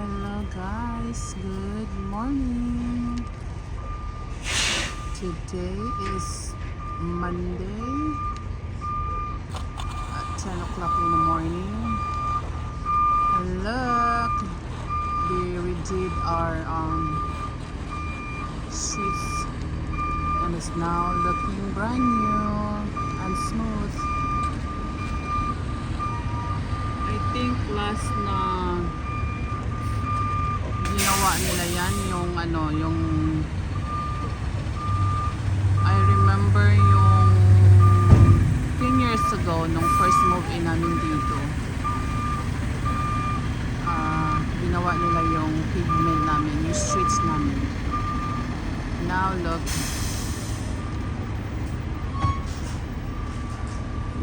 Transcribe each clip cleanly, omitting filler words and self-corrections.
Hello guys, good morning. Today is Monday at 10 o'clock in the morning. And look, we redid our streets and it's now looking brand new and smooth. I think last na ginawa nila yan yung I remember yung 10 years ago nung first move in namin dito, ginawa nila yung pavement namin, yung streets namin. Now look,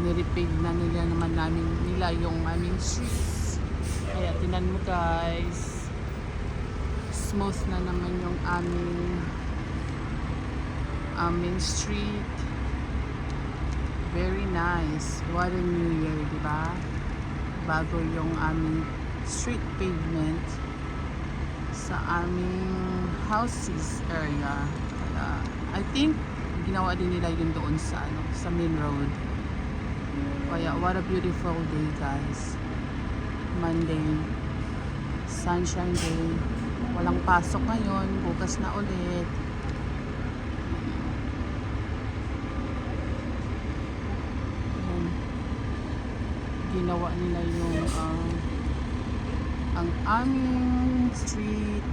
nirepave na nila yung aming streets. Kaya tinan mo guys, smooth na naman yung aming street. Very nice. What a new year, diba? Bago yung aming street pavement sa aming houses area. Kaya I think ginawa din nila yun doon sa main road. Kaya what a beautiful day guys. Monday, sunshine day. Walang pasok ngayon, bukas na ulit. Ayan. Ginawa nila yung ang aming street.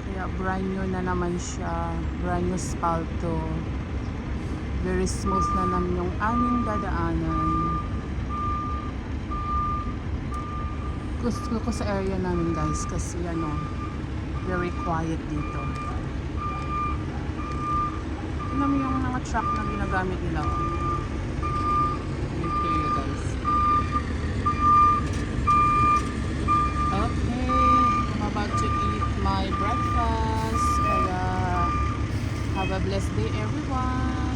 Kaya brand new na naman siya, brand new spalto. Very smooth na naman yung aming dadaanan. Gusto ko sa area namin guys kasi very quiet dito. Tignan mo yung mga truck na ginagamit nila. Let you guys. Okay, I'm about to eat my breakfast. Kaya have a blessed day everyone.